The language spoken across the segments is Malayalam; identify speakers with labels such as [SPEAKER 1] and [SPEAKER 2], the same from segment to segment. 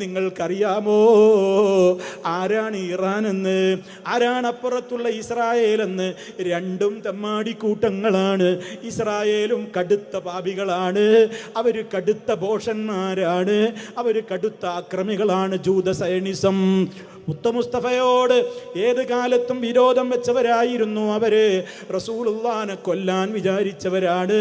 [SPEAKER 1] നിങ്ങൾക്കറിയാമോ ആരാണ് ഇറാൻ എന്ന്, ആരാണ് അപ്പുറത്തുള്ള ഇസ്രായേൽ എന്ന്? രണ്ടും തെമ്മാടിക്കൂട്ടങ്ങളാണ്. ഇസ്രായേലും കടുത്ത പാപികളാണ്, അവർ കടുത്ത ഭോഷന്മാരാണ്, അവർ കടുത്ത ആക്രമികളാണ്. ജൂത സയനിസം മുസ്തഫയോട് ഏത് കാലത്തും വിരോധം വെച്ചവരായിരുന്നു. അവര് റസൂലുള്ളാഹിനെ കൊല്ലാൻ വിചാരിച്ചവരാണ്.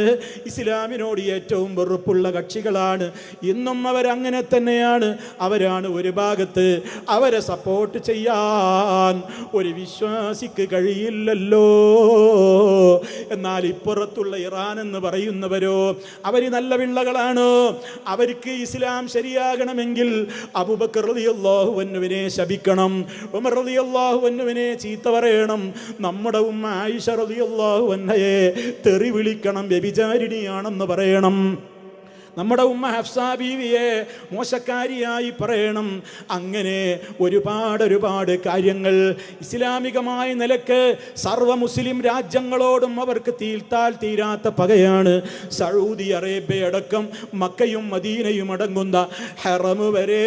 [SPEAKER 1] ഇസ്ലാമിനോട് ഏറ്റവും വെറുപ്പുള്ള കക്ഷികളാണ്. ഇന്നും അവരങ്ങനെ തന്നെയാണ്. അവരാണ് ഒരു ഭാഗത്ത്. അവരെ സപ്പോർട്ട് ചെയ്യാൻ ഒരു വിശ്വാസിക്ക് കഴിയില്ലല്ലോ. എന്നാൽ ഇപ്പുറത്തുള്ള ഇറാൻ എന്ന് പറയുന്നവരോ, അവർ നല്ല പിള്ളകളാണ്. അവർക്ക് ഇസ്ലാം ശരിയാകണമെങ്കിൽ അബൂബക്കർ റളിയല്ലാഹു അൻഹുവിനെ ശപിക്കണം, ഉമർ റളിയല്ലാഹു അൻഹുവിനെ ചീത്ത പറയണം, നമ്മുടെ ഉമ്മ ആയിഷ റളിയല്ലാഹു അൻഹയെ തെറി വിളിക്കണം, വ്യഭിചാരിണിയാണെന്ന് പറയണം, നമ്മുടെ ഉമ്മ ഹഫ്സ ബീവിയെ മോശക്കാരിയായി പറയണം. അങ്ങനെ ഒരുപാട് കാര്യങ്ങൾ ഇസ്ലാമികമായ നിലക്ക് സർവ്വ മുസ്ലിം രാജ്യങ്ങളോടും അവർക്ക് തീർത്താൽ തീരാത്ത പകയാണ്. സൗദി അറേബ്യ അടക്കം മക്കയും മദീനയും അടങ്ങുന്ന ഹറം വരെ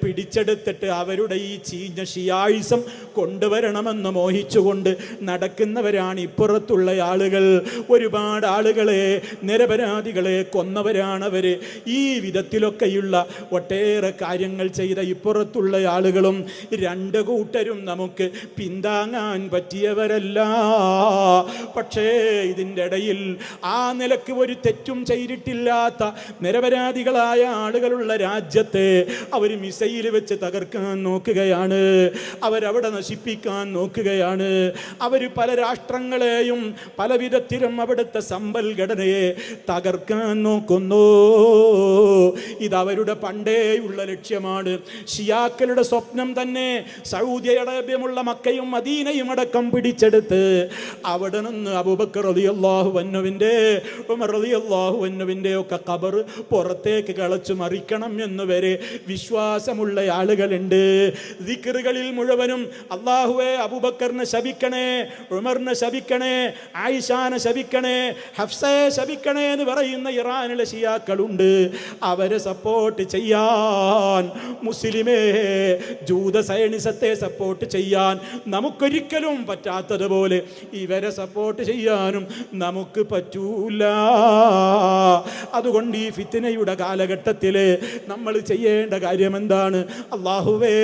[SPEAKER 1] പിടിച്ചെടുത്തിട്ട് അവരുടെ ഈ ചീഞ്ഞ ഷിയായിസം കൊണ്ടുവരണമെന്ന് മോഹിച്ചുകൊണ്ട് നടക്കുന്നവരാണ് ഇപ്പുറത്തുള്ള ആളുകൾ. ഒരുപാട് ആളുകളെ, നിരപരാധികളെ കൊന്നവരാണവര്. ഈ വിധത്തിലൊക്കെയുള്ള ഒട്ടേറെ കാര്യങ്ങൾ ചെയ്ത ഇപ്പുറത്തുള്ള ആളുകളും രണ്ട് കൂട്ടരും നമുക്ക് പിന്താങ്ങാൻ പറ്റിയവരല്ല. പക്ഷേ ഇതിൻ്റെ ഇടയിൽ ആ നിലക്ക് ഒരു തെറ്റും ചെയ്തിട്ടില്ലാത്ത നിരപരാധികളായ ആളുകളുള്ള രാജ്യത്തെ അവർ മിസൈൽ വെച്ച് തകർക്കാൻ നോക്കുകയാണ്, അവരവിടെ നശിപ്പിക്കാൻ നോക്കുകയാണ്. അവർ പല രാഷ്ട്രങ്ങളെയും പല വിധത്തിലും അവിടുത്തെ സമ്പൽഘടനയെ തകർക്കാൻ നോക്കുന്നു. ഇതവരുടെ പണ്ടേയുള്ള ലക്ഷ്യമാണ്. ഷിയാക്കളുടെ സ്വപ്നം തന്നെ സൗദി അറേബ്യമുള്ള മക്കയും മദീനയും അടക്കം പിടിച്ചെടുത്ത് അവിടെ നിന്ന് അബൂബക്കർ റളിയല്ലാഹു അൻഹുവിൻ്റെ, ഉമർ റളിയല്ലാഹു അൻഹുവിൻ്റെ ഒക്കെ ഖബർ പുറത്തേക്ക് കളച്ചു മറിക്കണം എന്ന് വരെ വിശ്വാസമുള്ള ആളുകളുണ്ട്. ദിക്റുകളിൽ മുഴുവനും അല്ലാഹുവേ അബൂബക്കറിനെ ശപിക്കണേ, ഉമറിനെ ശപിക്കണേ, ആയിഷാനെ ശപിക്കണേ, ഹഫ്സയെ ശപിക്കണേ എന്ന് പറയുന്ന ഇറാനിലെ ഷിയാക്കളുണ്ട്. അവരെ സപ്പോർട്ട് ചെയ്യാൻ, മുസ്ലിമേ ജൂത സയനിസത്തെ സപ്പോർട്ട് ചെയ്യാൻ നമുക്കൊരിക്കലും പറ്റാത്തതുപോലെ ഇവരെ സപ്പോർട്ട് ചെയ്യാനും നമുക്ക് പറ്റൂല. അതുകൊണ്ട് ഈ ഫിത്നയുടെ കാലഘട്ടത്തിൽ നമ്മൾ ചെയ്യേണ്ട കാര്യം എന്താണ്? അല്ലാഹുവേ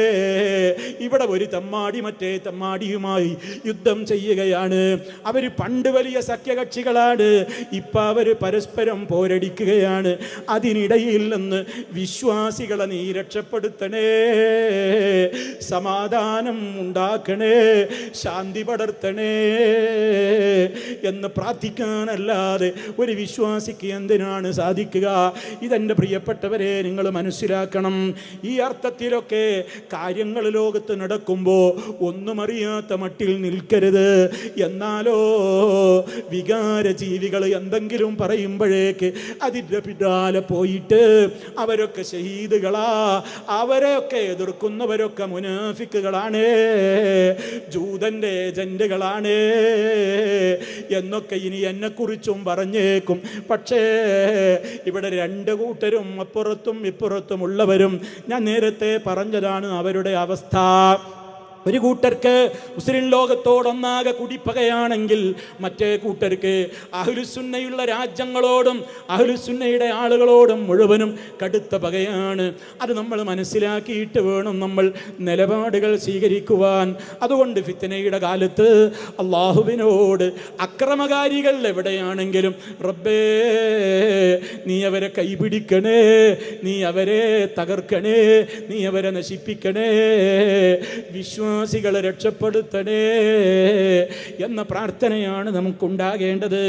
[SPEAKER 1] ഇവിടെ ഒരു തെമ്മാടി മറ്റേ തെമ്മാടിയുമായി യുദ്ധം ചെയ്യുകയാണ്. അവർ പണ്ട് വലിയ സഖ്യകക്ഷികളാണ്, ഇപ്പം അവർ പരസ്പരം പോരടിക്കുകയാണ്. അതിനിടയിൽ നിന്ന് വിശ്വാസികളെ നീ രക്ഷപ്പെടുത്തണേ, സമാധാനം ഉണ്ടാക്കണേ, ശാന്തി പടർത്തണേ എന്ന് പ്രാർത്ഥിക്കാനല്ലാതെ ഒരു വിശ്വാസിക്ക് എന്തിനാണ് സാധിക്കുക? ഇതെൻ്റെ പ്രിയപ്പെട്ടവരെ നിങ്ങൾ മനസ്സിലാക്കണം. ഈ അർത്ഥത്തിലൊക്കെ കാര്യങ്ങൾ ലോകത്ത് നടക്കുമ്പോൾ ഒന്നും അറിയാത്ത മട്ടിൽ നിൽക്കരുത്. എന്നാലോ വികാര ജീവികൾ എന്തെങ്കിലും പറയുമ്പോഴേക്ക് അതിൻ്റെ പിന്നാലെ പോയിട്ട് അവരൊക്കെ ഷഹീദുകളാ, അവരെയൊക്കെ എതിർക്കുന്നവരൊക്കെ മുനാഫിക്കുകളാണ്, ജൂതൻ്റെ ഏജന്റുകളാണ് എന്നൊക്കെ ഇനി എന്നെക്കുറിച്ചും പറഞ്ഞേക്കും. പക്ഷേ ഇവിടെ രണ്ട് കൂട്ടരും അപ്പുറത്തും ഇപ്പുറത്തും ഉള്ളവരും ഞാൻ നേരത്തെ പറഞ്ഞതാണ് അവരുടെ അവസ്ഥ. ഒരു കൂട്ടർക്ക് മുസ്ലിം ലോകത്തോടൊന്നാകെ കുടിപ്പകയാണെങ്കിൽ മറ്റേ കൂട്ടർക്ക് അഹ്ലുസുന്നയുള്ള രാജ്യങ്ങളോടും അഹ്ലുസുന്നയുടെ ആളുകളോടും മുഴുവനും കടുത്ത പകയാണ്. അത് നമ്മൾ മനസ്സിലാക്കിയിട്ട് വേണം നമ്മൾ നിലപാടുകൾ സ്വീകരിക്കുവാൻ. അതുകൊണ്ട് ഫിത്നയുടെ കാലത്ത് അള്ളാഹുവിനോട് അക്രമകാരികൾ എവിടെയാണെങ്കിലും റബ്ബേ നീ അവരെ കൈപിടിക്കണേ, നീ അവരെ തകർക്കണേ, നീ അവരെ നശിപ്പിക്കണേ, വിശ്വാസികളെ രക്ഷപ്പെടുത്തണേ എന്ന പ്രാർത്ഥനയാണ് നമുക്കുണ്ടാകേണ്ടത്.